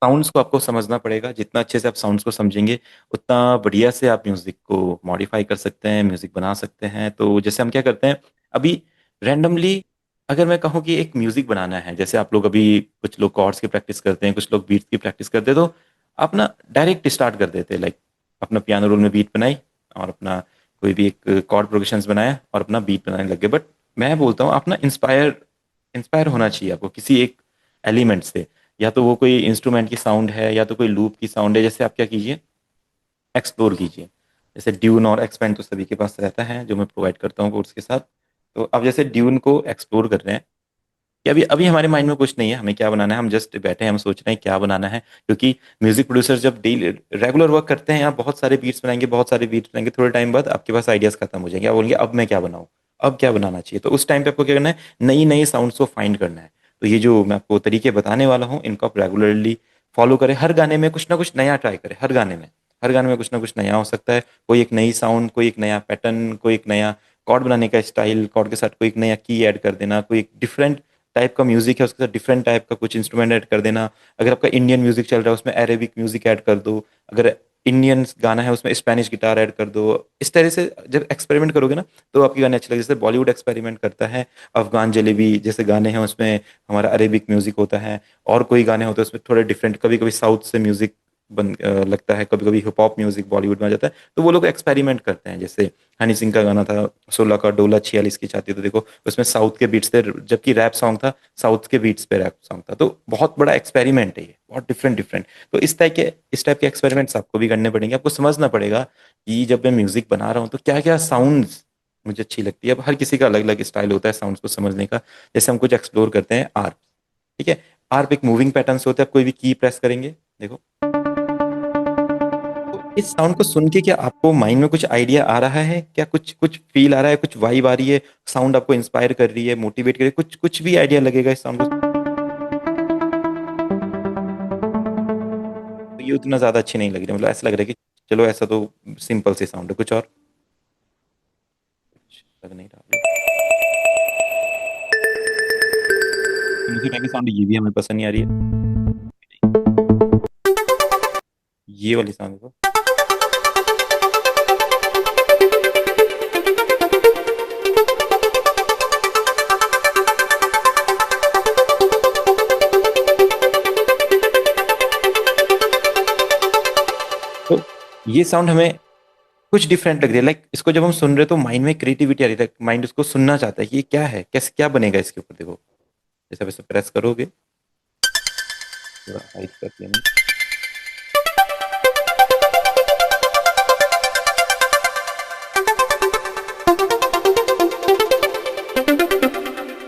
Sounds को आपको समझना पड़ेगा। जितना अच्छे से आप साउंड्स को समझेंगे उतना बढ़िया से आप म्यूजिक को मॉडिफाई कर सकते हैं, म्यूजिक बना सकते हैं। तो जैसे हम क्या करते हैं अभी रैंडमली, अगर मैं कहूँ कि एक म्यूजिक बनाना है, जैसे आप लोग अभी कुछ लोग कॉर्ड्स की प्रैक्टिस करते हैं, कुछ लोग बीट्स की प्रैक्टिस करते हैं, तो आप ना डायरेक्ट स्टार्ट कर देते हैं। लाइक अपना पियानो रोल में बीट बनाई और अपना कोई भी एक कॉर्ड प्रोग्रेशंस बनाया और अपना बीट बनाने लग गए। बट मैं बोलता हूँ आप ना इंस्पायर इंस्पायर होना चाहिए आपको किसी एक एलिमेंट से। या तो वो कोई इंस्ट्रूमेंट की साउंड है या तो कोई लूप की साउंड है। जैसे आप क्या कीजिए, एक्सप्लोर कीजिए। जैसे ड्यून और एक्सपेंड तो सभी के पास रहता है, जो मैं प्रोवाइड करता हूँ कोर्स के साथ। तो अब जैसे ड्यून को एक्सप्लोर कर रहे हैं कि अभी अभी हमारे माइंड में कुछ नहीं है हमें क्या बनाना है, हम जस्ट बैठे हैं, हम सोच रहे हैं क्या बनाना है। क्योंकि म्यूजिक प्रोड्यूसर जब डेली रेगुलर वर्क करते हैं, आप बहुत सारे बीट्स बनाएंगे, बहुत सारे बीट्स बनाएंगे, थोड़े टाइम बाद आपके पास आइडियाज खत्म हो जाएंगे। आप बोलेंगे अब मैं क्या बनाऊं, अब क्या बनाना चाहिए। तो उस टाइम पे आपको क्या करना है, नई नई साउंड्स को फाइंड करना है। तो ये जो मैं आपको तरीके बताने वाला हूँ इनको आप रेगुलरली फॉलो करें। हर गाने में कुछ ना कुछ नया ट्राई करें। हर गाने में कुछ ना कुछ नया हो सकता है। कोई एक नई साउंड, कोई एक नया पैटर्न, कोई एक नया कॉर्ड बनाने का स्टाइल, कॉर्ड के साथ कोई एक नया की ऐड कर देना, कोई एक डिफरेंट टाइप का म्यूजिक है उसके साथ डिफरेंट टाइप का कुछ इंस्ट्रूमेंट ऐड कर देना। अगर आपका इंडियन म्यूजिक चल रहा है उसमें अरेबिक म्यूजिक ऐड कर दो। अगर इंडियन गाना है उसमें स्पेनिश गिटार ऐड कर दो। इस तरह से जब एक्सपेरिमेंट करोगे ना तो आपके गाने अच्छे लगे। जैसे बॉलीवुड एक्सपेरिमेंट करता है, अफगान जलेबी जैसे गाने हैं उसमें हमारा अरेबिक म्यूजिक होता है। और कोई गाने होते हैं उसमें थोड़े डिफरेंट, कभी कभी साउथ से म्यूजिक लगता है, कभी कभी हिप हॉप म्यूजिक बॉलीवुड में आ जाता है। तो वो लोग एक्सपेरिमेंट करते हैं। जैसे हनी सिंह का गाना था 16 का डोला 46 की छाती, तो देखो उसमें साउथ के बीट्स थे, जबकि रैप सॉन्ग था, साउथ के बीट्स पे रैप सॉन्ग था। तो बहुत बड़ा एक्सपेरिमेंट है ये, बहुत डिफरेंट डिफरेंट। तो इस टाइप के एक्सपेरिमेंट्स आपको भी करने पड़ेंगे। आपको समझना पड़ेगा कि जब मैं म्यूजिक बना रहा हूँ तो क्या क्या साउंड्स मुझे अच्छी लगती है। अब हर किसी का अलग अलग स्टाइल होता है साउंड्स को समझने का। जैसे हम कुछ एक्सप्लोर करते हैं आर्प, ठीक है। आर्प एक मूविंग पैटर्न्स होते हैं। आप कोई भी की प्रेस करेंगे, देखो तो इस साउंड को सुन के क्या आपको माइंड में कुछ आइडिया आ रहा है क्या, कुछ कुछ फील आ रहा है, कुछ वाइब आ रही है, साउंड आपको इंस्पायर कर रही है, मोटिवेट कर रही है, कुछ कुछ भी आइडिया लगेगा इस साउंड को। तो ये उतना ज्यादा अच्छी नहीं लग रही, मतलब ऐसा लग रहा है कि चलो ऐसा तो सिंपल सी साउंड है, कुछ और कुछ लग नहीं रहा। मुझे टाइप की साउंड ये भी हमें पसंद नहीं आ रही है। ये वाली साउंड को, तो ये साउंड हमें कुछ डिफरेंट लग रही है। लाइक इसको जब हम सुन रहे हैं तो माइंड में क्रिएटिविटी आ रही है, माइंड उसको सुनना चाहता है कि ये क्या है, कैसे क्या बनेगा इसके ऊपर। देखो जैसे आप इसे प्रेस करोगे, थोड़ा हाइट कर दिया मैंने।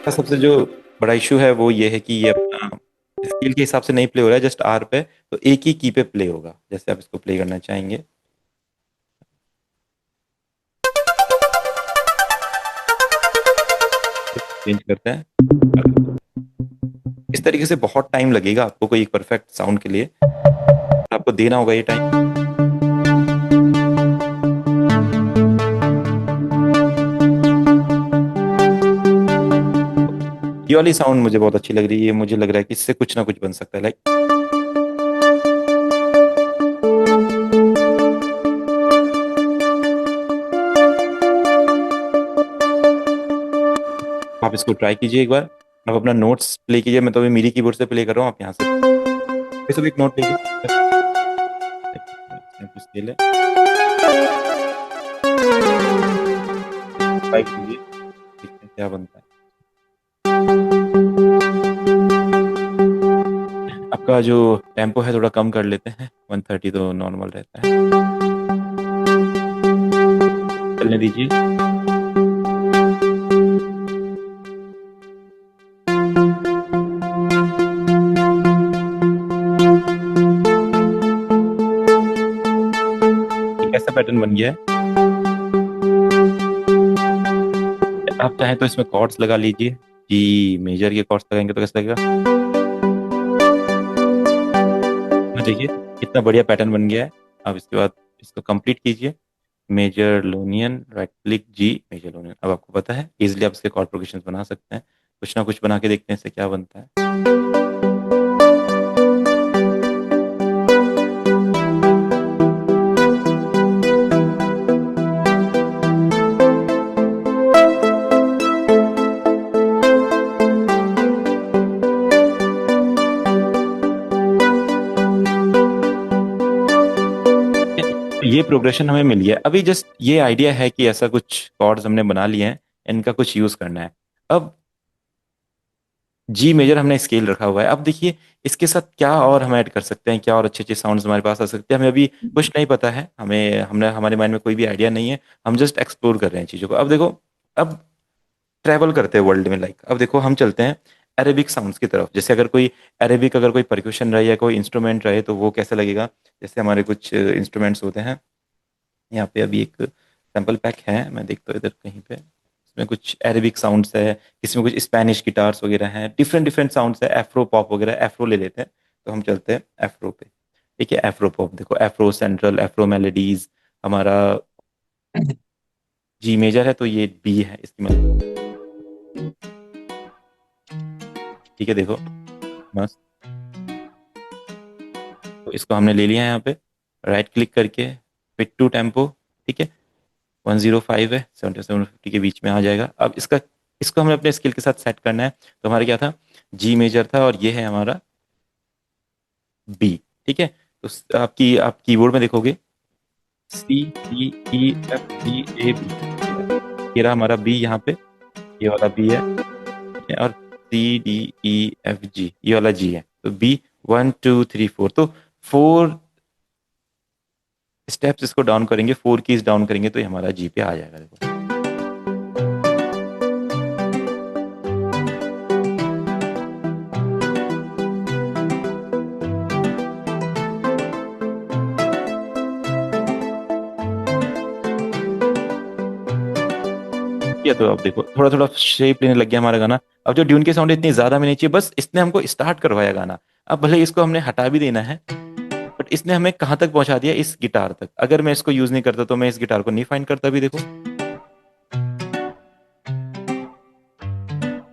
सबसे जो बड़ा इशू है वो ये है कि ये अपना स्केल के हिसाब से नहीं प्ले हो रहा है, जस्ट आर पे। तो एक ही की पे प्ले होगा। जैसे आप इसको प्ले करना चाहेंगे, चेंज करते हैं। इस तरीके से बहुत टाइम लगेगा आपको कोई एक परफेक्ट साउंड के लिए, आपको देना होगा ये टाइम। ये वाली साउंड मुझे बहुत अच्छी लग रही है। मुझे लग रहा है कि इससे कुछ ना कुछ बन सकता है। लाइक आप इसको ट्राई कीजिए एक बार। आप अपना नोट्स प्ले कीजिए। मैं तो अभी मेरी कीबोर्ड से प्ले कर रहा हूँ, आप यहाँ से ये सब एक नोट लीजिए। इसमें कुछ स्केल है, ट्राई कीजिए, देखते हैं क्या बनता है। आपका जो टेम्पो है थोड़ा कम कर लेते हैं, 130 तो नॉर्मल रहता है, चलने दीजिए। एक ऐसा पैटर्न बन गया है। आप चाहें तो इसमें कॉर्ड्स लगा लीजिए। जी मेजर के कॉर्ड्स लगाएंगे तो कैसा लगेगा, ना देखिए कितना बढ़िया पैटर्न बन गया है। अब इसके बाद इसको कंप्लीट कीजिए। मेजर लोनियन, राइट क्लिक जी, मेजर लोनियन। अब आपको पता है इजीली आप इसके कॉर्ड प्रोग्रेशन बना सकते हैं। कुछ ना कुछ बना के देखते हैं इससे क्या बनता है। ये प्रोग्रेशन हमें मिल गया। अभी जस्ट ये आइडिया है कि ऐसा कुछ कॉर्ड्स हमने बना लिए हैं, इनका कुछ यूज करना है। अब जी मेजर हमने स्केल रखा हुआ है। अब देखिए इसके साथ क्या और हम ऐड कर सकते हैं, क्या और अच्छे अच्छे साउंड्स हमारे पास आ सकते हैं, हमें अभी कुछ नहीं पता है, हमें हमने हमारे माइंड में कोई भी आइडिया नहीं है। हम जस्ट एक्सप्लोर कर रहे हैं चीज़ों को। अब देखो, अब ट्रैवल करते हैं वर्ल्ड में, लाइक अब देखो हम चलते हैं अरेबिक साउंड्स की तरफ। जैसे अगर कोई अरेबिक, अगर कोई परक्यूशन रहे या कोई इंस्ट्रूमेंट रहे तो वो कैसे लगेगा। जैसे हमारे कुछ इंस्ट्रूमेंट्स होते हैं, यहाँ पे अभी एक सैम्पल पैक है, मैं देखता हूँ इधर कहीं पे, इसमें कुछ अरेबिक साउंड्स है, किसी में कुछ स्पेनिश गिटार्स वगैरह हैं, डिफरेंट डिफरेंट साउंड्स है, एफ्रो पॉप वगैरह। एफ्रो ले लेते हैं, तो हम चलते हैं एफ्रो पे। ठीक है, एफ्रो पॉप देखो, एफ्रो सेंट्रल, एफ्रो मेलोडीज। हमारा जी मेजर है तो ये बी है इसकी मतलब। ठीक है देखो, मस्त। तो इसको हमने ले लिया है यहाँ पे, राइट क्लिक करके फिट टू टेम्पो। ठीक है, 105 है, 77 50 के बीच में आ जाएगा। अब इसका, इसको हमें अपने स्केल के साथ सेट करना है। तो हमारा क्या था, जी मेजर था, और ये है हमारा बी। ठीक है, तो आपकी आप कीबोर्ड में देखोगे C D E F G A B, ये रहा हमारा बी यहाँ पे, ये वाला बी है। ठीक है, और सी डी ई एफ जी, ये वाला जी है। तो बी 1 2 3 4, तो 4 स्टेप्स इसको डाउन करेंगे, 4 कीज डाउन करेंगे तो ये हमारा जी पे आ जाएगा देखो। ये तो अब देखो थोड़ा थोड़ा शेप लेने लग गया हमारा गाना। अब जो ड्यून की साउंड इतनी ज्यादा में नहीं चाहिए, बस इसने हमको स्टार्ट करवाया गाना। अब भले इसको हमने हटा भी देना है, बट इसने हमें कहाँ तक पहुंचा दिया, इस गिटार तक। अगर मैं इसको यूज नहीं करता तो मैं इस गिटार को नहीं फाइंड करता भी देखो, है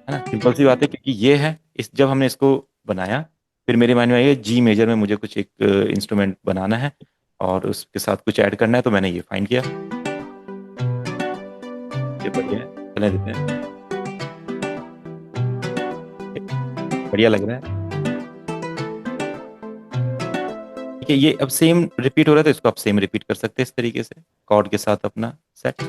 ना। सिंपल सी बात है, क्योंकि ये है, इस जब हमने इसको बनाया, फिर मेरे माइंड में आया जी मेजर में मुझे कुछ एक इंस्ट्रूमेंट बनाना है और उसके साथ कुछ ऐड करना है, तो मैंने ये फाइंड किया। ये बढ़िया है, चलने देते हैं। बढ़िया लग रहा है। ठीक है, ये अब सेम रिपीट हो रहा है, तो इसको आप सेम रिपीट कर सकते हैं इस तरीके से, कॉर्ड के साथ अपना सेट।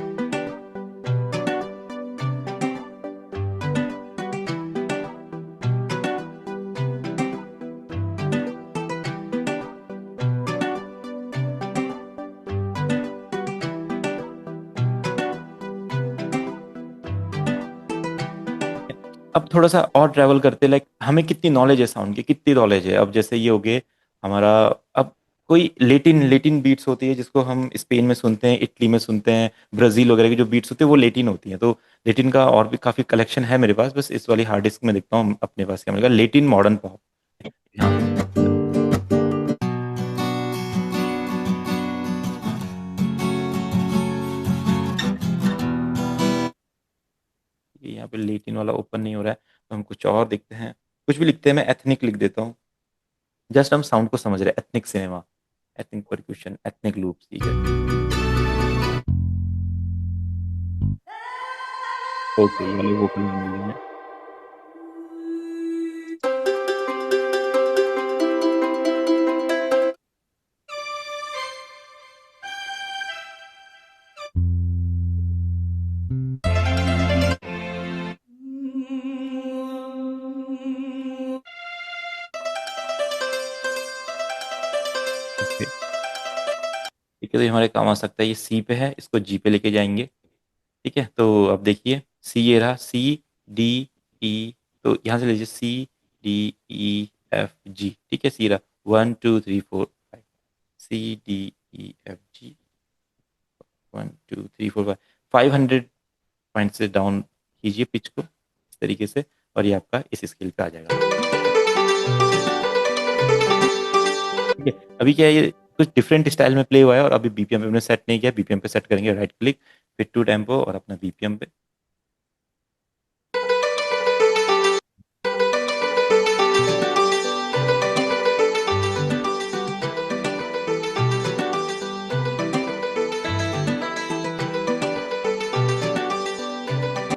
अब थोड़ा सा और ट्रैवल करते, लाइक हमें कितनी नॉलेज है साउंड की, कितनी नॉलेज है। अब जैसे ये हो गए हमारा, अब कोई लेटिन लेटिन बीट्स होती है जिसको हम स्पेन में सुनते हैं, इटली में सुनते हैं, ब्राजील वगैरह की जो बीट्स होती है वो लेटिन होती हैं। तो लेटिन का और भी काफी कलेक्शन है मेरे पास, बस इस वाली हार्ड डिस्क में देखता हूँ अपने पास क्या मिलेगा, लेटिन मॉडर्न पॉप। हाँ, ये यहाँ पे लेटिन वाला ओपन नहीं हो रहा है, तो हम कुछ और देखते हैं, कुछ भी लिखते हैं। मैं एथनिक लिख देता हूँ, जस्ट हम साउंड को समझ रहे हैं। Ethnic cinema, ethnic percussion, ethnic loops. ठीक है, ओके, ये वाले वोकल मिल गए हैं। ओके, ठीक है, तो ये हमारे काम आ सकता है। ये सी पे है, इसको जी पे लेके जाएंगे। ठीक है, तो अब देखिए सी, ये रहा सी डी ई, तो यहाँ से लीजिए सी डी ई एफ जी। ठीक है, सी रहा 1 2 3 4 5, C D E F G, 1 2 3 4 5। 500 point से डाउन कीजिए पिच को इस तरीके से, और ये आपका इस स्केल पे आ जाएगा। ठीक है, अभी क्या है, ये कुछ डिफरेंट स्टाइल में प्ले हुआ है, और अभी बीपीएम पे हमने सेट नहीं किया। बीपीएम पे सेट करेंगे, right click, fit to tempo, और अपना बीपीएम पे।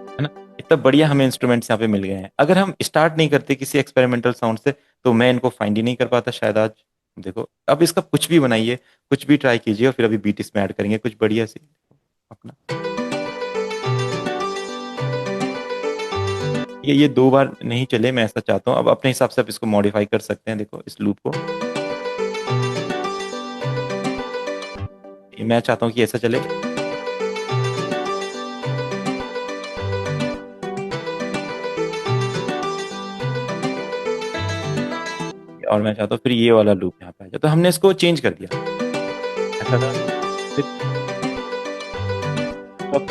है ना, इतना बढ़िया हमें इंस्ट्रूमेंट्स यहाँ पे मिल गए हैं। अगर हम स्टार्ट नहीं करते किसी एक्सपेरिमेंटल साउंड से, तो मैं इनको फाइंड ही नहीं कर पाता शायद आज। देखो अब इसका कुछ भी बनाइए, कुछ भी ट्राई कीजिए और फिर अभी बीट इसमें ऐड करेंगे कुछ बढ़िया सी अपना। ये 2 बार नहीं चले, मैं ऐसा चाहता हूँ। अब अपने हिसाब से आप इसको मॉडिफाई कर सकते हैं, देखो इस लूप को। मैं चाहता हूँ कि ऐसा चले, और मैं चाहता हूँ फिर ये वाला लूप यहाँ पे आ जाए। तो हमने इसको चेंज कर दिया, ऐसा था। फिर अब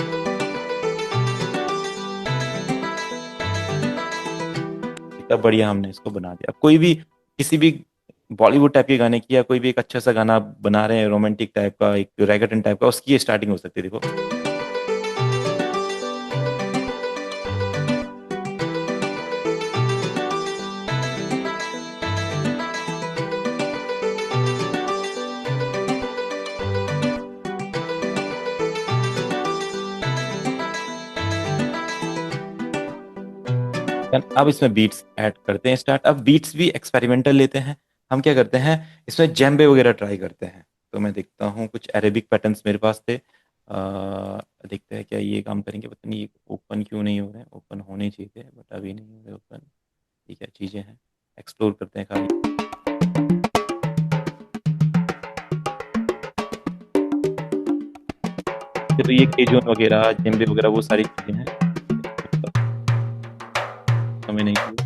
इतना बढ़िया हमने इसको बना दिया। अब कोई भी किसी भी बॉलीवुड टाइप के गाने की, या कोई भी एक अच्छा सा गाना बना रहे हैं रोमांटिक टाइप का, एक रैगटन टाइप का, उसकी ये स्टार्टिंग हो सकती है, देखो। अब इसमें बीट्स ऐड करते हैं स्टार्ट। अब बीट्स भी एक्सपेरिमेंटल लेते हैं। हम क्या करते हैं, इसमें जेम्बे वगैरह ट्राई करते हैं। तो मैं देखता हूँ कुछ अरेबिक पैटर्न्स मेरे पास थे। देखते हैं क्या ये काम करेंगे। पता नहीं ओपन क्यों नहीं हो रहे हैं, ओपन होने चाहिए थे बट अभी नहीं हो रहे ओपन। ठीक है, चीज़ें हैं, एक्सप्लोर करते हैं खाली। तो ये केजून वगैरह, जेम्बे वगैरह, वो सारी चीज़ें हैं। हमें नहीं चाहिए,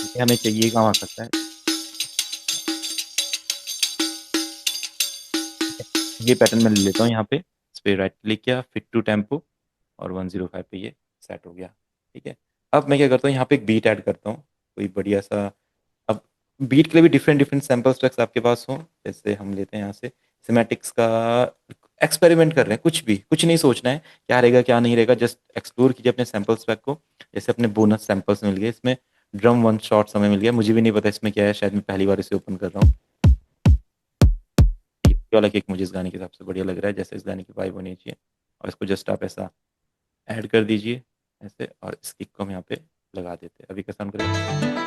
ये हमें चाहिए, काम आ सकता है। ये पैटर्न मैं ले लेता हूँ यहाँ पे। इस पे राइट क्लिक किया, फिट टू टेम्पो, और 105 पे ये सेट हो गया। ठीक है, अब मैं क्या करता हूँ, यहाँ पे एक बीट ऐड करता हूँ, कोई बढ़िया सा। अब बीट के लिए भी डिफरेंट डिफरेंट सैम्पल ट्रैक्स आपके पास हो। जैसे हम लेते हैं यहाँ से सिमेटिक्स का, एक्सपेरिमेंट कर रहे हैं, कुछ भी, कुछ नहीं सोचना है क्या रहेगा क्या नहीं रहेगा, जस्ट एक्सप्लोर कीजिए अपने सैम्पल ट्रैक को। जैसे अपने बोनस सैम्पल्स मिल गए इसमें, ड्रम वन शॉट समय मिल गया, मुझे भी नहीं पता इसमें क्या है, शायद मैं पहली बार इसे ओपन कर रहा हूँ। ये वाला केक मुझे इस गाने के हिसाब से बढ़िया लग रहा है, जैसे इस गाने की वाइब होनी चाहिए। और इसको जस्ट आप ऐसा ऐड कर दीजिए ऐसे, और इस किक को हम यहाँ पे लगा देते हैं। अभी कैसा साउंड करेगा,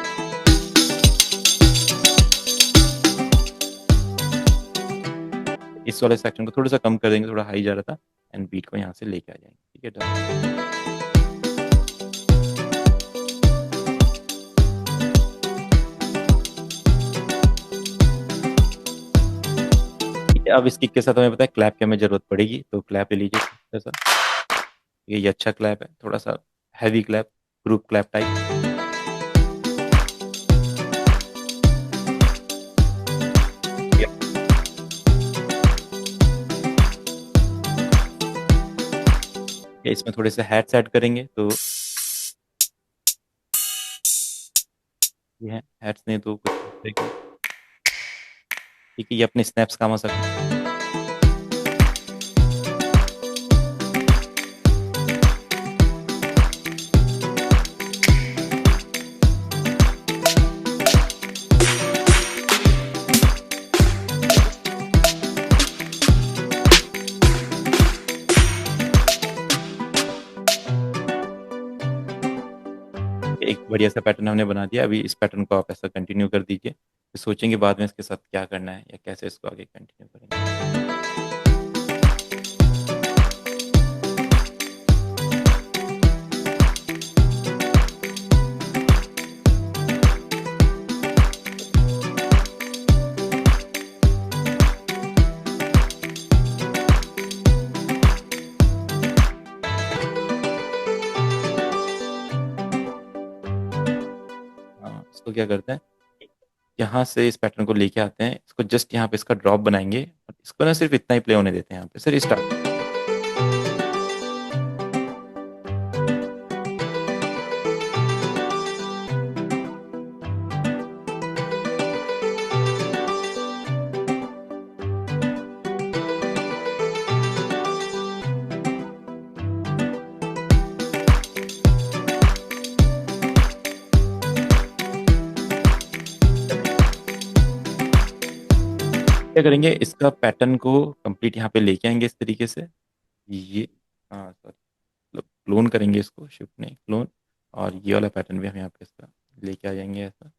इस वाले सेक्शन को थोड़ा सा कम कर देंगे, थोड़ा हाई जा रहा था, एंड बीट को यहाँ से लेके आ जाएंगे। ठीक है, डन। ठीक है, अब इस किक के साथ हमें पता है क्लैप की हमें जरूरत पड़ेगी, तो क्लैप ले लीजिए थोड़ा सा। ये अच्छा क्लैप है, थोड़ा सा heavy clap, group clap type. इसमें थोड़े से हैट्स ऐड करेंगे, तो ये है हैट्स, नहीं तो कुछ देखिए। ठीक है, ये अपने स्नैप्स काम आ सकते हैं। एक बढ़िया सा पैटर्न हमने बना दिया। अभी इस पैटर्न को आप ऐसा कंटिन्यू कर दीजिए, फिर सोचेंगे बाद में इसके साथ क्या करना है या कैसे इसको आगे कंटिन्यू करेंगे। हाँ, इसको क्या करते हैं, यहाँ से इस पैटर्न को लेके आते हैं, इसको जस्ट यहाँ पे इसका ड्रॉप बनाएंगे, और इसको ना सिर्फ इतना ही प्ले होने देते हैं यहाँ पे, सिर्फ स्टार्ट। क्या करेंगे, इसका पैटर्न को कंप्लीट यहाँ पे लेके आएंगे इस तरीके से। ये, हाँ सॉरी, क्लोन करेंगे इसको, शिफ्ट नहीं क्लोन, और ये वाला पैटर्न भी हम यहाँ पे इसका लेके आ जाएंगे ऐसा,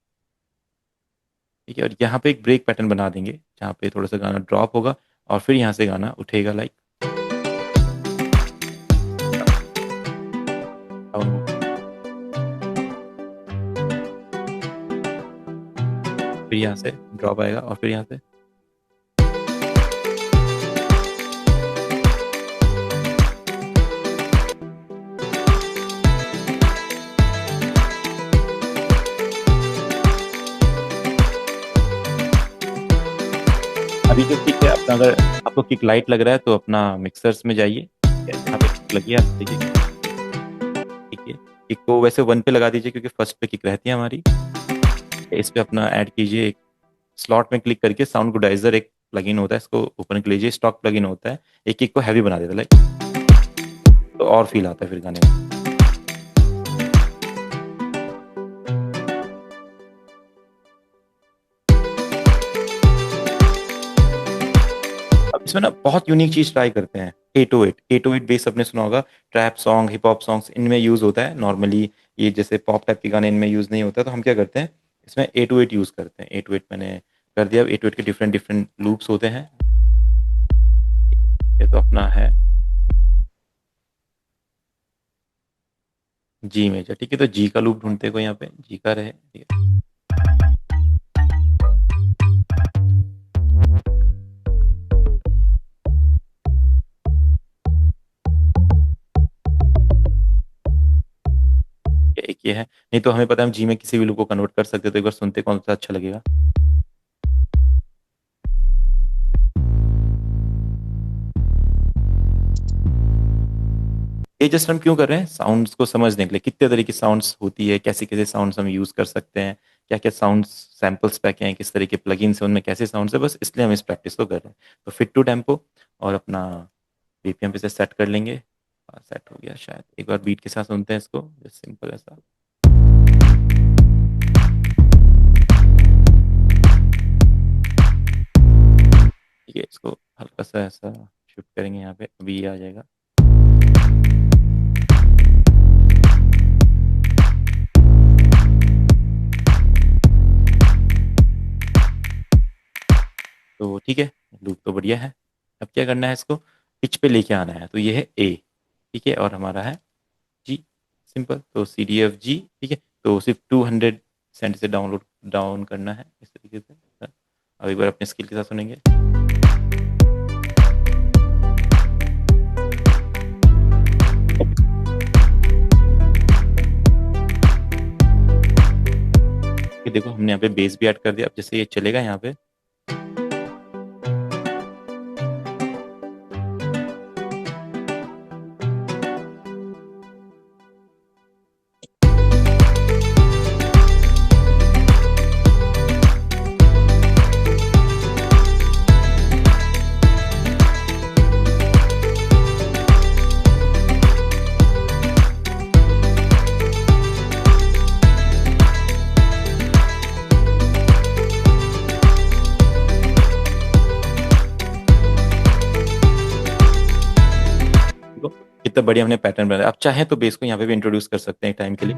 ठीक है। और यहाँ पे एक ब्रेक पैटर्न बना देंगे जहाँ पे थोड़ा सा गाना ड्रॉप होगा और फिर यहाँ से गाना उठेगा लाइक डाउन, फिर यहाँ से ड्रॉप आएगा और फिर यहाँ से अभी जो किक है अपना, अगर आपको किक लाइट लग रहा है तो अपना मिक्सर्स में जाइए, यहाँ पे किक लगी है, आप देखिए, ठीक है। किक को वैसे 1 पे लगा दीजिए क्योंकि फर्स्ट पे किक रहती है हमारी। इस पे अपना ऐड कीजिए, एक स्लॉट में क्लिक करके साउंड गुडाइजर एक प्लगइन होता है, इसको ओपन कर लीजिए, स्टॉक प्लगइन होता है, एक किक को हैवी बना देता है लाइक, तो और फील आता है फिर गाने में। अब इसमें ना बहुत यूनिक चीज ट्राई करते हैं, 808 808 बेस आपने सुना होगा, trap song, hip hop songs इनमें यूज होता है नॉर्मली, ये जैसे पॉप टाइप के गाने इनमें यूज नहीं होता, तो हम क्या करते हैं इसमें 808 यूज करते हैं। 808 मैंने कर दिया। 808 के डिफरेंट डिफरेंट लूप्स होते हैं, ये तो अपना है जी मेजर, ठीक है। तो जी का लूप ढूंढते हैं कोई यहाँ पे जी का रहे, ठीक है। एक ये है, नहीं तो हमें पता है हम जी में किसी भी लूप को कन्वर्ट कर सकते हैं, तो एक बार सुनते कौन सा अच्छा लगेगा। ये जस्ट हम क्यों कर रहे हैं, साउंड्स को समझने के लिए, कितने तरह की साउंड्स होती है, कैसे कैसे साउंड्स हम यूज कर सकते हैं, क्या क्या साउंड्स सैम्पल्स पैक हैं, किस तरह के प्लगइन्स हैं उनमें कैसे साउंड्स है, बस इसलिए हम इस प्रैक्टिस को कर रहे हैं। तो फिट टू टेम्पो और अपना बीपीएम पे से सेट कर लेंगे, सेट हो गया शायद, एक बार बीट के साथ सुनते हैं इसको, जस्ट सिंपल ऐसा, ठीक है। इसको हल्का सा ऐसा शिफ्ट करेंगे यहाँ पे, अभी ये आ जाएगा। तो ठीक है, लूप तो बढ़िया है। अब क्या करना है, इसको पिच पे लेके आना है, तो ये है ए, ठीक है, और हमारा है जी, सिंपल। तो सी डी एफ जी, ठीक है। तो सिर्फ 200 सेंट से डाउन करना है इस तरीके से। अब एक बार अपने स्किल के साथ सुनेंगे, ये देखो हमने यहाँ पे बेस भी ऐड कर दिया। अब जैसे ये चलेगा यहाँ पे, देखो कितना बढ़िया हमने पैटर्न बनाया। अब चाहे तो बेस को यहाँ पे भी इंट्रोड्यूस कर सकते हैं टाइम के लिए।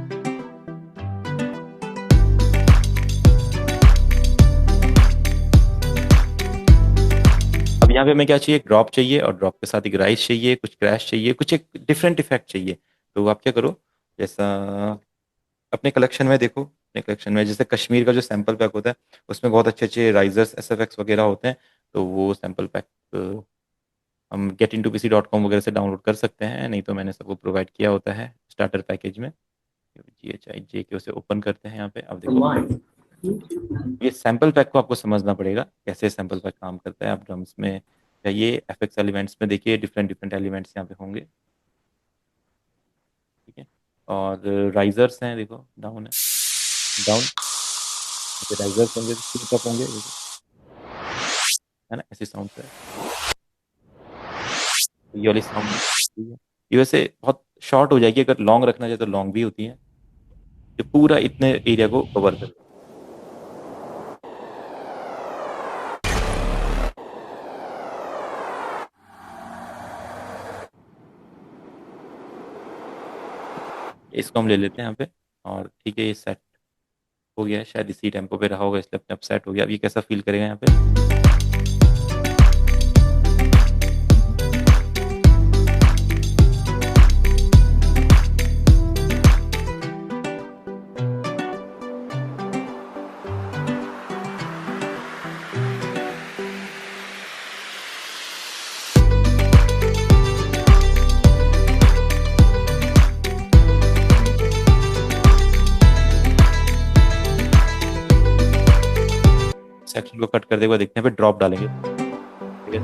अब यहाँ पे हमें क्या चाहिए, ड्रॉप चाहिए, और ड्रॉप के साथ एक राइज चाहिए, कुछ क्रैश चाहिए, कुछ एक डिफरेंट इफेक्ट चाहिए। तो आप क्या करो, जैसा अपने कलेक्शन में देखो, अपने कलेक्शन में जैसे कश्मीर का जो सैंपल पैक होता है उसमें बहुत अच्छे अच्छे राइजर्स एसएफएक्स वगैरह होते हैं, तो वो सैंपल पैक हम getintopc.com वगैरह से डाउनलोड कर सकते हैं, नहीं तो मैंने सबको प्रोवाइड किया होता है स्टार्टर पैकेज में। GHI के उसे ओपन करते हैं यहाँ पे। अब देखो ये सैंपल पैक को आपको समझना पड़ेगा, कैसे सैंपल पैक काम करता है। आप ड्रम्स में जाइए, एफएक्स एलिमेंट्स में देखिए, डिफरेंट डिफरेंट एलिमेंट्स यहाँ पे होंगे, ठीक है। और राइजर्स हैं, देखो डाउन है, डाउन राइजर्स होंगे, स्पीक अप होंगे, है ना, ऐसे साउंड है। ये वाली साउंड ये वैसे बहुत शॉर्ट हो जाएगी, अगर लॉन्ग रखना चाहे तो लॉन्ग भी होती है, ये पूरा इतने एरिया को कवर कर। इसको हम ले लेते हैं यहाँ पे। और ठीक है, ये सेट हो गया है, शायद इसी टेम्पो पे रहा होगा इसलिए अपने आप सेट हो गया। अब ये कैसा फील करेगा यहाँ पे। सेक्शन को कट कर देगा, देखते हैं, पे ड्रॉप डालेंगे। ठीक है,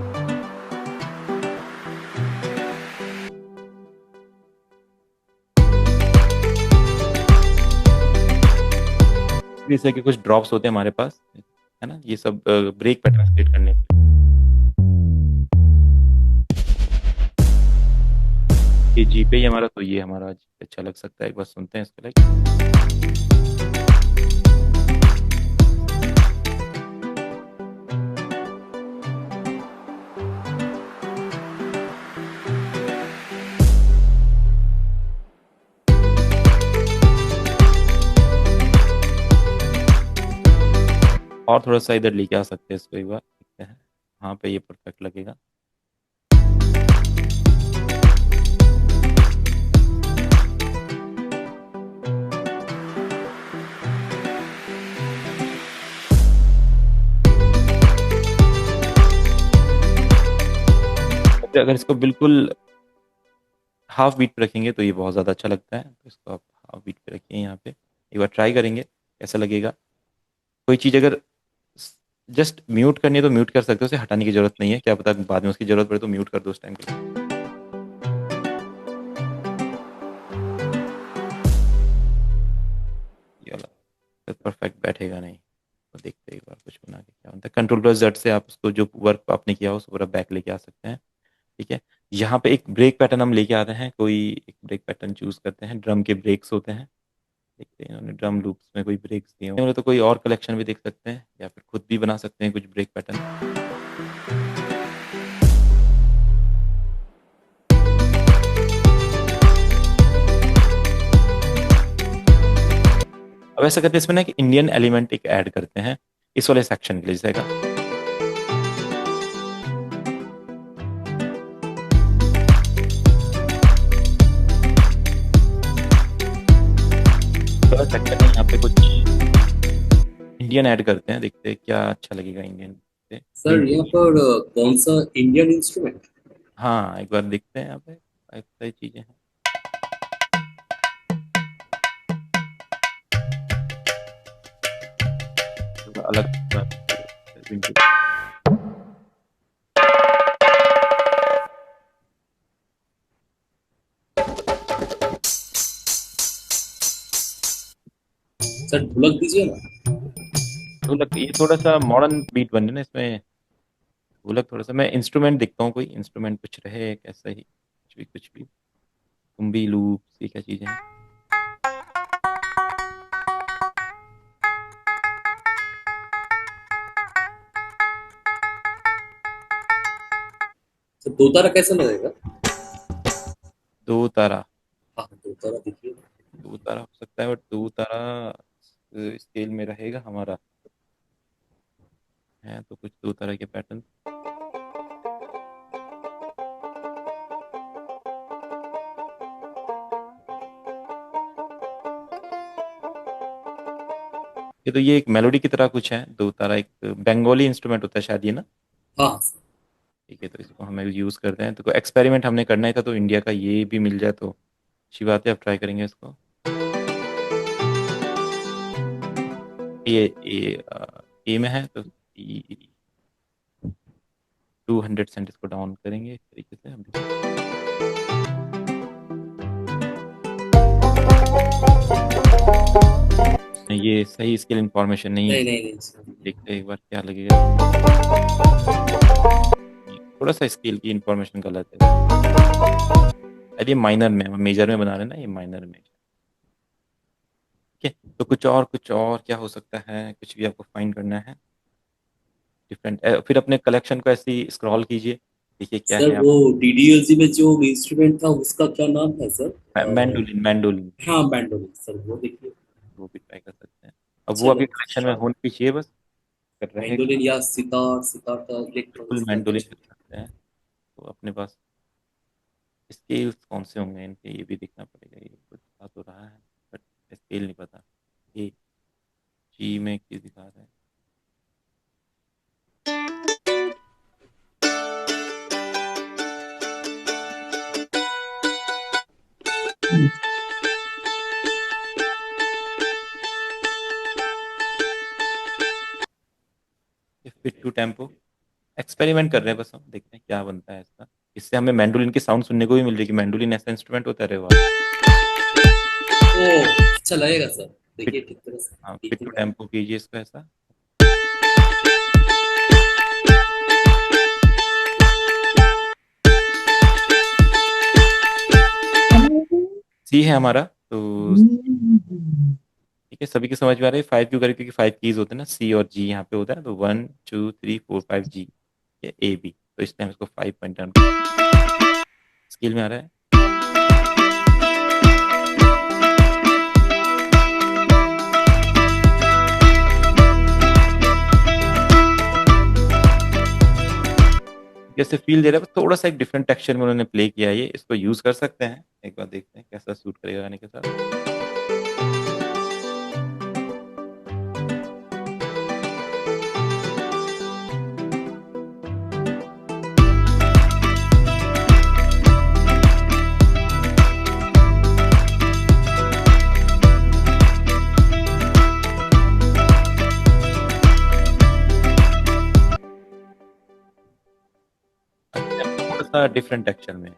इस तरह के कुछ ड्रॉप्स होते हैं हमारे पास, है ना, ये सब ब्रेक पैटर्न क्रिएट करने के लिए। ये जी पे ही हमारा, तो ये हमारा अच्छा लग सकता है, एक बार सुनते हैं इसके लाइक। और थोड़ा सा इधर लेके आ सकते हैं इसको, एक बार देखते हैं। हाँ पे ये परफेक्ट लगेगा। तो अगर इसको बिल्कुल हाफ बीट पे रखेंगे तो ये बहुत ज़्यादा अच्छा लगता है, तो इसको आप हाफ बीट पे रखिए यहाँ पे, एक बार ट्राई करेंगे कैसा लगेगा। कोई चीज़ अगर जस्ट म्यूट करनी है तो म्यूट कर सकते हो, उसे हटाने की जरूरत नहीं है, क्या पता बाद में उसकी जरूरत पड़े तो म्यूट कर दो उस टाइम के लिए। ये वाला परफेक्ट बैठेगा नहीं, तो देखते हैं एक बार कुछ बना के क्या होता है। कंट्रोल प्लस जेड से आप उसको जो वर्क आपने किया हो उसको पूरा बैक लेके आ सकते हैं। ठीक है, यहाँ पे एक ब्रेक पैटर्न हम लेके आते हैं, कोई एक ब्रेक पैटर्न चूज करते हैं, ड्रम के ब्रेक्स होते हैं। देखते हैं इन्होंने ड्रम लूप्स में कोई ब्रेक्स दिए होंगे तो कोई और कलेक्शन भी देख सकते हैं, या फिर खुद भी बना सकते हैं कुछ ब्रेक पैटर्न। अब ऐसा करते हैं इसमें ना कि इंडियन एलिमेंट एक ऐड करते हैं इस वाले सेक्शन के लिए, जैसे सेक्शन है यहाँ पे कुछ इंडियन ऐड करते हैं, देखते हैं क्या अच्छा लगेगा इंडियन से। सर यहाँ पर कौन सा इंडियन इंस्ट्रूमेंट? हाँ एक बार देखते हैं यहाँ पे सारी चीजें हैं, थोड़ा अलग सर ढोलक दीजिए ना। ढोलक। ये थोड़ा सा मॉडर्न बीट बन रही है ना इसमें, ढोलक थोड़ा सा। मैं इंस्ट्रूमेंट देखता हूँ, कोई इंस्ट्रूमेंट कुछ रहे एक ऐसा ही, कुछ भी कुंबी लूप, ये क्या चीजें हैं। सर दो तारा कैसा लगेगा? दो तारा, हाँ दो तारा दीजिए। दो तारा हो सकता है, बट दो तारा स्केल में रहेगा हमारा, है तो कुछ दो तरह के पैटर्न। ये तो ये एक मेलोडी की तरह कुछ है, दो तारा एक बंगाली इंस्ट्रूमेंट होता है शायद ये ना। हाँ ठीक है, तो इसको हमें यूज़ करते हैं, तो कोई एक्सपेरिमेंट हमने करना ही था, तो इंडिया का ये भी मिल जाए तो अच्छी बात है। अब ट्राई करेंगे इसको। ये ए में है तो 200 सेंट इसको डाउन करेंगे इस तरीके से हम। ये सही स्केल इंफॉर्मेशन नहीं है, नहीं नहीं नहीं सर। देखते हैं एक बार क्या लगेगा। थोड़ा सा स्केल की इंफॉर्मेशन गलत है, अरे ये माइनर में, मेजर में बना रहे हैं ना, ये माइनर में। ठीक है, तो कुछ और क्या हो सकता है, कुछ भी आपको फाइंड करना है डिफरेंट, फिर अपने कलेक्शन को ऐसे ही स्क्रॉल कीजिए, देखिए क्या सर है आप। वो डीडीएलजी में जो इंस्ट्रूमेंट था उसका क्या नाम था सर? Mandolin, mandolin. हाँ मैंडोलिन सर, वो देखिए। वो भी ट्राई कर सकते हैं। अब वो आपके चलो कलेक्शन में शार्प। होनी भी चाहिए बस, अगर रहेगा मैंडोलिन या सितार, सितार का बिल्कुल इलेक्ट्रॉनिक्स का मैंडोलिन कुछ कर भी। सकते हैं। तो अपने पास स्केल्स कौन से होंगे इनके, ये भी देखना पड़ेगा। ये कुछ दिखा तो रहा है बट स्केल नहीं पता। ये जी में किस दिखा रहा है। ये फिट टू टेम्पो, एक्सपेरिमेंट कर रहे हैं बस, हम देखते हैं क्या बनता है इसका। इससे हमें मैंडोलिन की साउंड सुनने को भी मिल रही है कि मैंडोलिन ऐसा इंस्ट्रूमेंट होता है। अरे वाह। ओ अच्छा लगेगा सर, फिट, देखिए किस तरह से हाँ फिट टू दिखेगा। टेम्पो कीजिए इसको ऐसा। सी है हमारा तो। ठीक है, सभी की समझ में आ रही है। 5 क्यों करें, क्योंकि 5 कीज होते हैं ना, सी और जी यहाँ पे होता है। तो 1 2 3 4 5 जी, ये ए बी, तो इसलिए हम इसको 5.1 स्केल में आ रहा है। जैसे फील दे रहा है, बस थोड़ा सा एक डिफरेंट टेक्सचर में उन्होंने प्ले किया है। ये इसको यूज कर सकते हैं, एक बार देखते हैं कैसा सूट करेगा गाने के साथ। अच्छा, थोड़ा सा डिफरेंट टेक्सचर में।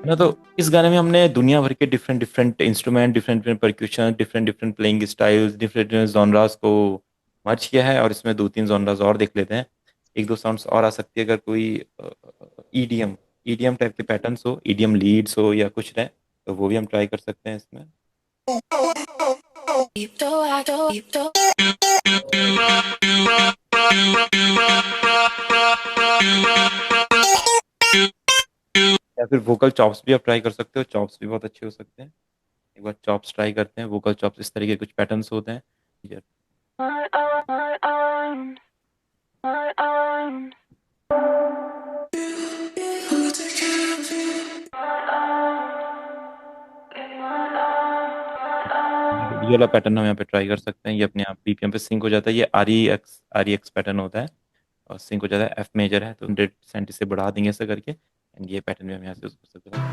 ना, तो इस गाने में हमने दुनिया भर के different different instrument, different different percussion, different different playing styles, different genres को मर्ज किया है। और इसमें 2 3 जॉनरास और देख लेते हैं। एक दो साउंड्स और आ सकती है, अगर कोई ईडीएम, ईडीएम टाइप के पैटर्न्स हो, ईडीएम लीड्स हो या कुछ रहे, तो वो भी हम ट्राई कर सकते हैं इसमें। या फिर वोकल चॉप्स भी आप ट्राई कर सकते हो, चॉप्स भी बहुत अच्छे हो सकते हैं। एक बार चॉप्स ट्राई करते हैं, वोकल चॉप्स इस तरीके के कुछ पैटर्न्स होते हैं। ये वाला पैटर्न हम यहाँ पे ट्राई कर सकते हैं। ये अपने आप बीपीएम पे सिंक हो जाता है। ये आर ई एक्स पैटर्न होता है और सिंक हो जाता है। एफ मेजर है तो 100 से बढ़ा देंगे ऐसा करके, एंड ये पैटर्न भी हम यहाँ से यूज कर सकते हैं।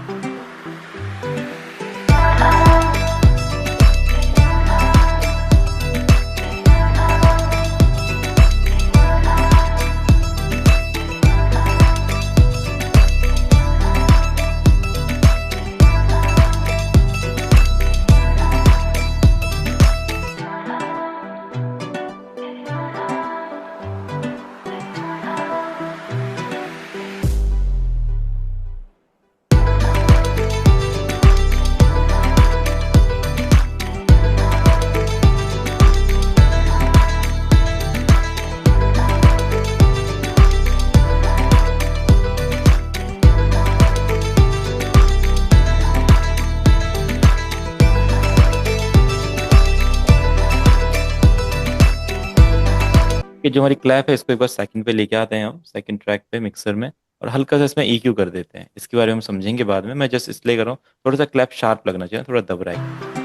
ये जो हमारी क्लैप है इसको एक बार सेकंड पे लेके आते हैं हम, सेकंड ट्रैक पे मिक्सर में, और हल्का सा इसमें EQ कर देते हैं। इसके बारे में हम समझेंगे बाद में, मैं जस्ट इसलिए कर रहा हूँ, थोड़ा सा क्लैप शार्प लगना चाहिए, थोड़ा दब रहा है।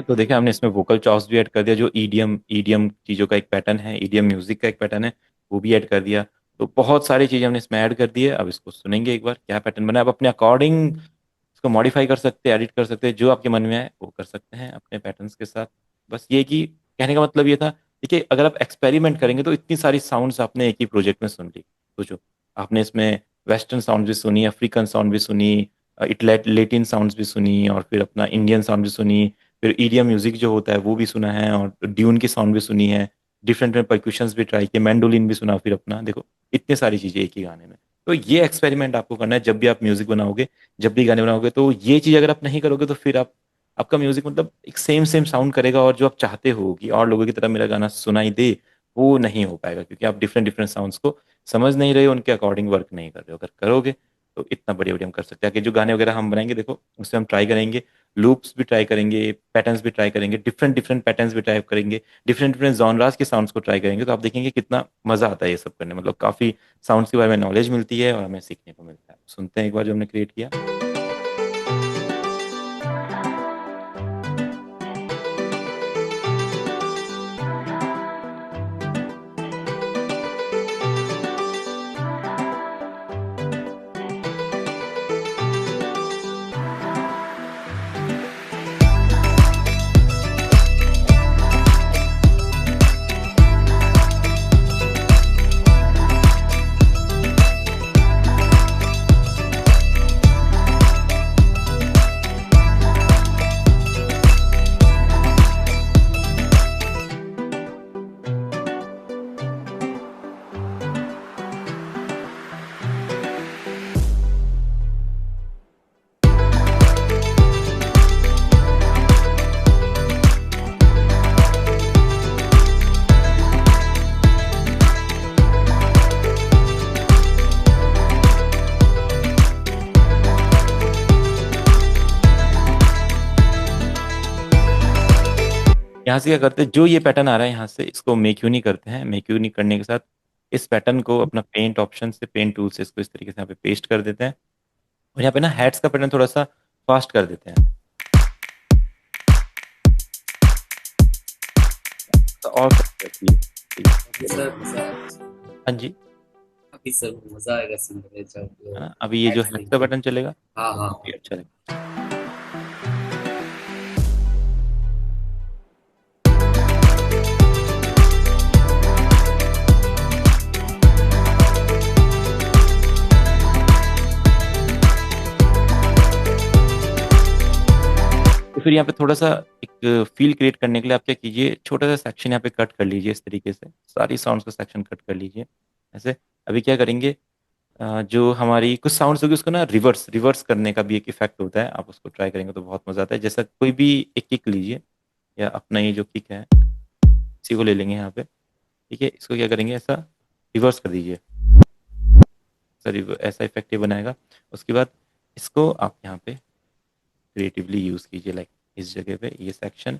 तो देखिए हमने इसमें वोकल चॉप्स भी ऐड कर दिया, जो ईडीएम ईडीएम चीज़ों का एक पैटर्न है, ईडीएम म्यूजिक का एक पैटर्न है, वो भी ऐड कर दिया। तो बहुत सारी चीज़ें हमने इसमें ऐड कर दी है। अब इसको सुनेंगे एक बार क्या पैटर्न बना है। अब अपने अकॉर्डिंग इसको मॉडिफाई कर सकते हैं, एडिट कर सकते हैं, जो आपके मन में आए वो कर सकते हैं अपने पैटर्न्स के साथ। बस ये कि कहने का मतलब ये था, देखिए अगर आप एक्सपेरिमेंट करेंगे तो इतनी सारी साउंड्स आपने एक ही प्रोजेक्ट में सुन ली। सोचो, आपने इसमें वेस्टर्न साउंड भी सुनी, अफ्रीकन साउंड भी सुनी, लेटिन साउंड्स भी सुनी, और फिर अपना इंडियन साउंड भी सुनी, फिर ईडीएम म्यूजिक जो होता है वो भी सुना है, और ड्यून की साउंड भी सुनी है, डिफरेंट परक्यूशंस भी ट्राई किए, मैंडोलिन भी सुना, फिर अपना देखो इतनी सारी चीज़ें एक ही गाने में। तो ये एक्सपेरिमेंट आपको करना है जब भी आप म्यूजिक बनाओगे, जब भी गाने बनाओगे। तो ये चीज़ अगर आप नहीं करोगे तो फिर आप, आपका म्यूजिक मतलब एक सेम सेम साउंड करेगा, और जो आप चाहते हो कि और लोगों की तरह मेरा गाना सुनाई दे, वो नहीं हो पाएगा, क्योंकि आप डिफरेंट डिफरेंट साउंड्स को समझ नहीं रहे हो, उनके अकॉर्डिंग वर्क नहीं कर रहे हो। अगर करोगे तो इतना बढ़िया बढ़िया हम कर सकते हैं कि जो गाने वगैरह हम बनाएंगे, देखो उससे हम ट्राई करेंगे, लूप्स भी ट्राई करेंगे, पैटर्न्स भी ट्राई करेंगे, डिफरेंट डिफरेंट पैटर्न्स भी ट्राई करेंगे, डिफरेंट डिफरेंट जॉनरास के साउंड्स को ट्राई करेंगे। तो आप देखेंगे कितना मजा आता है ये सब करने में। मतलब काफी साउंड्स के बारे में नॉलेज मिलती है और हमें सीखने को मिलता है। सुनते हैं एक बार जो हमने क्रिएट किया। यहाँ से क्या करते हैं, जो ये पैटर्न आ रहा है यहाँ से, इसको मेक यूनी करते हैं। मेक यूनी करने के साथ इस पैटर्न को अपना पेंट ऑप्शन से, पेंट टूल से इसको इस तरीके से यहाँ पे पेस्ट कर देते हैं, और यहाँ पे ना हेड्स का पैटर्न थोड़ा सा फास्ट कर देते हैं। तो और अभी सर मजा हाँ जी, अभी सर मजा आएगा सुनने में जब हाँ, अभी ये जो ऐड हेड्स का करेंगे। बटन चलेगा हाँ तो हाँ काफी हाँ। अच्छा लगेगा। तो फिर यहाँ पे थोड़ा सा एक फील क्रिएट करने के लिए आप क्या कीजिए, छोटा सा सेक्शन यहाँ पे कट कर लीजिए, इस तरीके से सारी साउंड्स का सेक्शन कट कर लीजिए ऐसे। अभी क्या करेंगे, जो हमारी कुछ साउंड्स होगी उसको ना रिवर्स रिवर्स करने का भी एक इफेक्ट होता है, आप उसको ट्राई करेंगे तो बहुत मजा आता है। जैसा कोई भी एक किक लीजिए, या अपना ये जो किक है इसी को ले लेंगे यहाँ पे, ठीक है। इसको क्या करेंगे, ऐसा रिवर्स कर दीजिए, ऐसा इफेक्ट ये बनाएगा। उसके बाद इसको आप यहाँ पे क्रिएटिवली यूज कीजिए, लाइक इस जगह पे ये सेक्शन,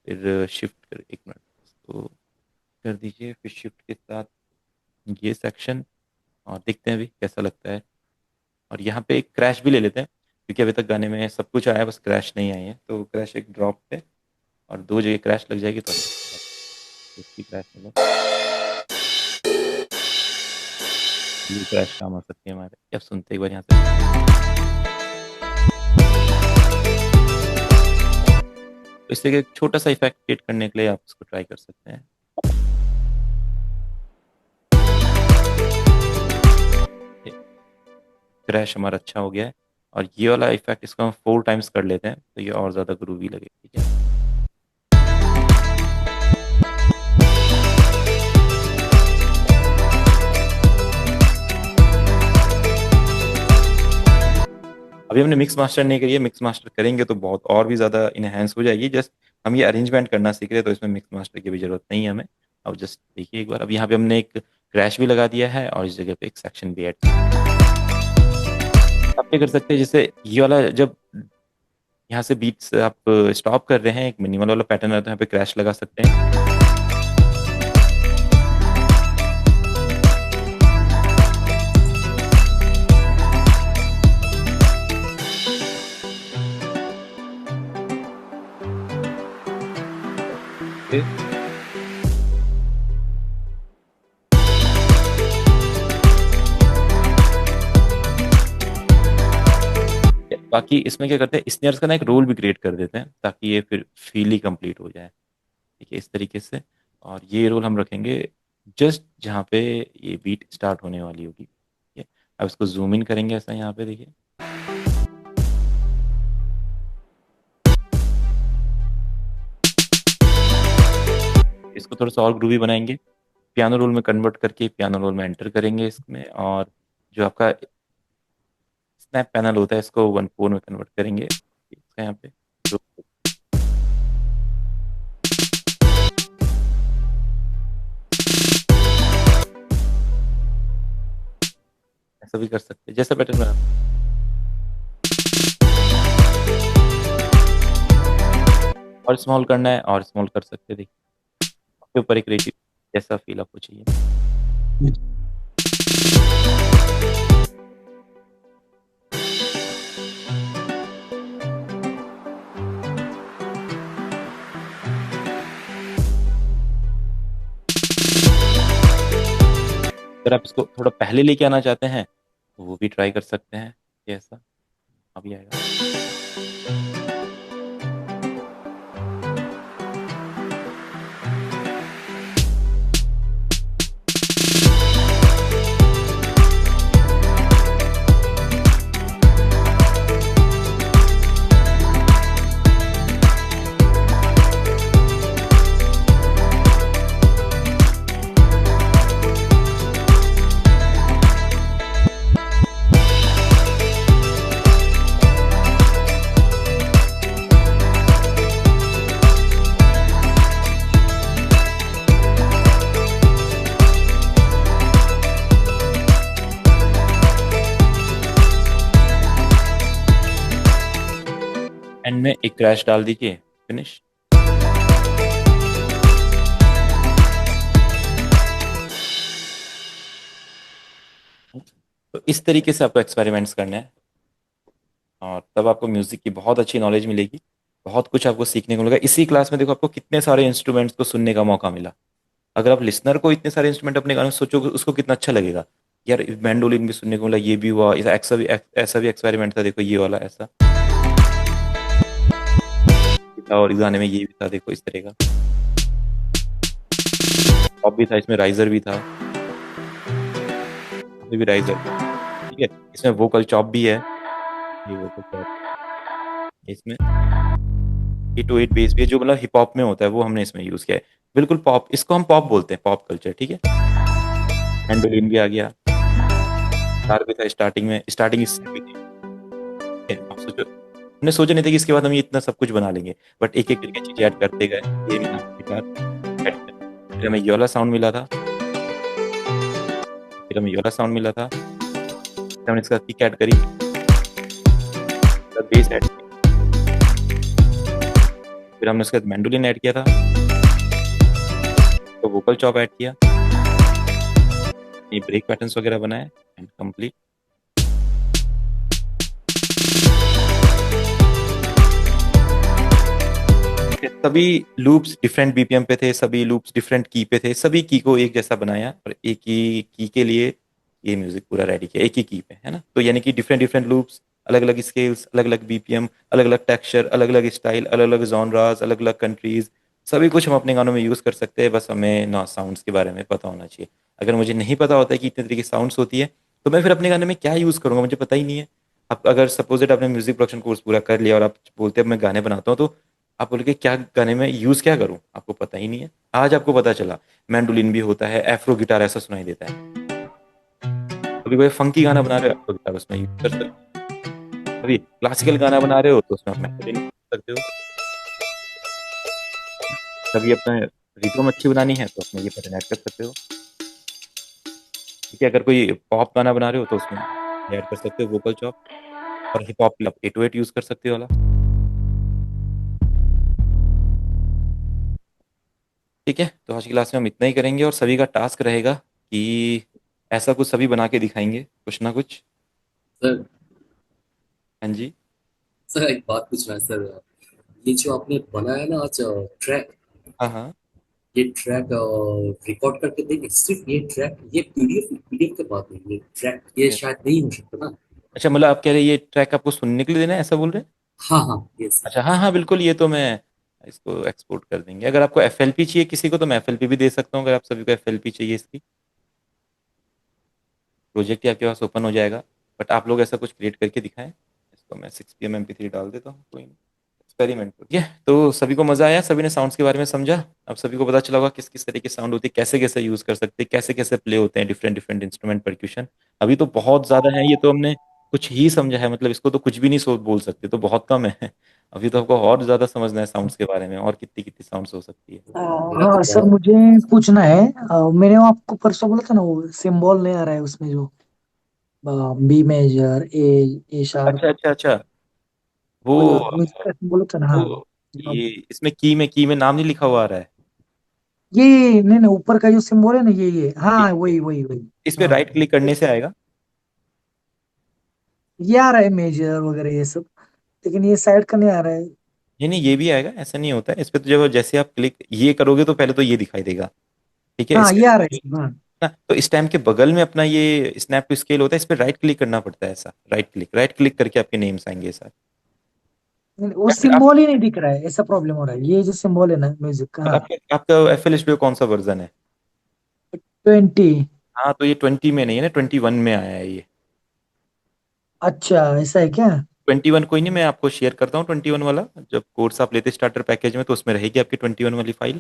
फिर शिफ्ट कर, एक मिनट इसको कर दीजिए, फिर शिफ्ट के साथ ये सेक्शन, और देखते हैं अभी कैसा लगता है। और यहाँ पे एक क्रैश भी ले लेते हैं, क्योंकि अभी तक गाने में सब कुछ आया है, बस क्रैश नहीं आई है। तो क्रैश एक ड्रॉप पे, और दो जगह क्रैश लग जाएगी तो इसकी क्रैश मतलब ब्लू क्रैश काम आ सकती है हमारे। अब सुनते एक बार यहाँ से। तो इससे एक छोटा सा इफेक्ट क्रिएट करने के लिए आप इसको ट्राई कर सकते हैं। क्रैश हमारा अच्छा हो गया है, और ये वाला इफेक्ट इसको हम 4 टाइम्स कर लेते हैं, तो ये और ज़्यादा ग्रूवी लगेगा, ठीक है। अभी हमने मिक्स मास्टर नहीं करी है, मिक्स मास्टर करेंगे तो बहुत और भी ज़्यादा इनहेंस हो जाएगी। जस्ट हम ये अरेंजमेंट करना सीख रहे हैं, तो इसमें मिक्स मास्टर की भी जरूरत नहीं है हमें। अब जस्ट देखिए एक बार, अब यहाँ पे हमने एक क्रैश भी लगा दिया है और इस जगह पे एक सेक्शन भी ऐड। आप क्या कर सकते हैं, जैसे ये वाला जब यहाँ से बीट्स आप स्टॉप कर रहे हैं, एक मिनिमल वाला पैटर्न है, तो यहाँ पे क्रैश लगा सकते हैं। फिर बाकी इसमें क्या करते हैं, स्नेयर्स का ना एक रोल भी क्रिएट कर देते हैं, ताकि ये फिर फील ही कंप्लीट हो जाए। ठीक है, इस तरीके से। और ये रोल हम रखेंगे जस्ट जहाँ पे ये बीट स्टार्ट होने वाली होगी। ठीक है, अब इसको जूम इन करेंगे ऐसा, यहाँ पे देखिए। इसको थोड़ा सा और ग्रूवी बनाएंगे, पियानो रोल में कन्वर्ट करके पियानो रोल में एंटर करेंगे इसमें, और जो आपका स्नैप पैनल होता है इसको 1/4 में कन्वर्ट करेंगे इसका यहाँ पे। तो ऐसा भी कर सकते हैं, जैसा पैटर्न में और स्मॉल करना है और स्मॉल कर सकते हैं। देखिए आपके ऊपर एक रेशियो जैसा फील आपको चाहिए। अगर आप इसको थोड़ा पहले लेके आना चाहते हैं तो वो भी ट्राई कर सकते हैं, कैसा अभी आएगा। एंड में एक क्रैश डाल दीजिए, फिनिश। तो इस तरीके से आपको एक्सपेरिमेंट्स करने हैं, और तब आपको म्यूजिक की बहुत अच्छी नॉलेज मिलेगी, बहुत कुछ आपको सीखने को मिलेगा। इसी क्लास में देखो आपको कितने सारे इंस्ट्रूमेंट्स को सुनने का मौका मिला। अगर आप लिसनर को इतने सारे इंस्ट्रूमेंट अपने गाने में सोचोगे, उसको कितना अच्छा लगेगा। यार मैंडोलिन भी सुनने को मिला, ये भी हुआ, ऐसा भी एक्सपेरिमेंट था, देखो ये वाला ऐसा था, और इस गाने में ये भी था, देखो इस तरह का टॉप भी था, इसमें राइजर भी था, इसमें भी राइजर था। ठीक है, इसमें वोकल चॉप भी है, ये वोकल चॉप इसमें 808 बेस भी है, जो मतलब हिप हॉप में होता है वो हमने इसमें यूज किया है। बिल्कुल पॉप, इसको हम पॉप बोलते हैं, पॉप कल्चर। ठीक है, मैंडोलिन भी आ गया, गिटार भी था स्टार्टिंग में, स्टार्टिंग इससे भी थी। ठीक है, आप सोचो, हमने सोचा नहीं था कि इसके बाद हम ये इतना सब कुछ बना लेंगे, बट एक एक करके चीजें ऐड करते गए। ये मिला गिटार, फिर हमें ये वाला साउंड मिला था, फिर हमें ये वाला साउंड मिला था, फिर हमने इसका किक ऐड करी, बेस ऐड, फिर हमने उसके बाद मैंडोलिन ऐड किया था, तो वोकल चॉप ऐड किया, ये ब्रेक पैटर्न्स वगैरह बनाए, एंड कंप्लीट। सभी लूप्स डिफरेंट बीपीएम पे थे, सभी लूप्स डिफरेंट की पे थे, सभी की को एक जैसा बनाया, और एक ही की के लिए ये म्यूजिक पूरा रेडी किया, एक ही की पे, है ना। तो यानी कि डिफरेंट डिफरेंट लूप्स, अलग अलग स्केल्स, अलग अलग बीपीएम, अलग अलग टेक्सचर, अलग अलग स्टाइल, अलग अलग जॉनराज, अलग अलग कंट्रीज, सभी कुछ हम अपने गानों में यूज कर सकते हैं। बस हमें ना साउंड्स के बारे में पता होना चाहिए। अगर मुझे नहीं पता होता है कि इतने तरीके की साउंड्स होती है, तो मैं फिर अपने गाने में क्या यूज करूंगा, मुझे पता ही नहीं है। अब अगर सपोज आपने म्यूजिक प्रोडक्शन कोर्स पूरा कर लिया और आप बोलते हैं मैं गाने बनाता हूँ, तो आप बोलोगे क्या गाने में यूज क्या करूं, आपको पता ही नहीं है। आज आपको पता चला मैंडोलिन भी होता है, एफ्रो गिटार ऐसा सुनाई देता है। कभी कोई फंकी गाना बना रहे हो, एफ्रो गिटार उसमें यूज कर सकते हो। कभी क्लासिकल गाना बना रहे हो तो उसमें आप मैंडोलिन यूज कर सकते हो। कभी अपना रिदम अच्छी बनानी है तो अपने ये बटन ऐड कर सकते हो। ठीक है, अगर कोई पॉप गाना बना रहे हो तो उसमें ऐड कर सकते हो वोकल चॉप। और हिप हॉप के लिए आप 808 यूज कर सकते हो वाला। ठीक है, तो आज की क्लास में हम इतना ही करेंगे और सभी का टास्क रहेगा कि ऐसा कुछ सभी बना के दिखाएंगे कुछ ना कुछ। सर हाँ जी। सर एक बात पूछना है सर। ये जो आपने बनाया ना आज ट्रैक, हाँ हाँ। ये ट्रैक रिकॉर्ड करके देंगे। सिर्फ ये ट्रैक, ये पीडीएफ पीडीएफ के बाद में ये ट्रैक ये Yes. शायद नहीं हो सकता ना। अच्छा, मतलब आप कह रहे हैं ये ट्रैक आपको सुनने के लिए देना है, ऐसा बोल रहे हैं? हाँ हाँ, ये सर। अच्छा, हाँ हाँ, बिल्कुल, ये तो मैं इसको एक्सपोर्ट कर देंगे। अगर आपको एफएलपी चाहिए किसी को तो मैं एफएलपी भी दे सकता हूँ, अगर आप सभी को एफएलपी चाहिए इसकी। प्रोजेक्ट ही आपके पास ओपन हो जाएगा। बट आप लोग ऐसा कुछ क्रिएट करके दिखाएं। इसको मैं 6 PM MP3 डाल देता हूँ, कोई नहीं। एक्सपेरिमेंट ठीक है, तो सभी को मजा आया, सभी ने साउंड्स के बारे में समझा। अब सभी को पता चला होगा किस किस तरह की साउंड होती है, कैसे कैसे यूज कर सकते हैं, कैसे कैसे प्ले होते हैं डिफरेंट डिफरेंट इंस्ट्रूमेंट परक्यूशन। अभी तो बहुत ज्यादा है, ये तो हमने कुछ ही समझा है, मतलब इसको तो कुछ भी नहीं सोच बोल सकते, तो बहुत कम है। अभी तो आपको और ज्यादा समझना है साउंड्स के बारे में, और कितनी कितनी साउंड्स हो सकती है। मेरा तो हाँ सर, बहुत। मुझे पूछना है। मैंने वो आपको परसों बोला था ना, वो सिंबल नहीं आ रहा है उसमें, जो बी मेजर, ए शार्प अच्छा अच्छा अच्छा। वो वाला म्यूजिक का सिंबल होता है ना। हाँ। वो ये इसमें की में नाम नहीं लिखा हुआ आ रहा है। ये नहीं नहीं, ऊपर का जो सिंबल है ना, ये हाँ, ये वही वही वही। इस पे हाँ, राइट क्लिक करने से आएगा। ये आ रहा है मेजर वगैरह ये सब, लेकिन ये साइड का नहीं आ रहा है। नहीं नहीं, ये भी आएगा, ऐसा नहीं होता है। इस पे तो जब जैसे आप क्लिक ये करोगे तो पहले तो ये दिखाई देगा। ठीक है, हाँ, इस ये पे आ रहा है सब, हाँ। ना, तो इस टाइम के बगल में अपना ये स्नैप टू स्केल होता है, इस पे राइट क्लिक करना पड़ता है। ऐसा राइट क्लिक करके आपके नेम्स आएंगे सर। वो या फिर आप सिंबल ही नहीं दिख रहा है, ऐसा प्रॉब्लम हो रहा है। ये जो सिंबल है ना म्यूजिक का, हाँ। आपका एफ एल स्टूडियो कौन सा वर्जन है? 20। हाँ, तो ये 20 में नहीं है ना, 21 में आया है ये। अच्छा, ऐसा है क्या? 21 कोई नहीं, मैं आपको शेयर करता हूँ 21 वाला। जब कोर्स आप लेते स्टार्टर पैकेज में तो उसमें रहेगी आपकी 21 वाली फाइल।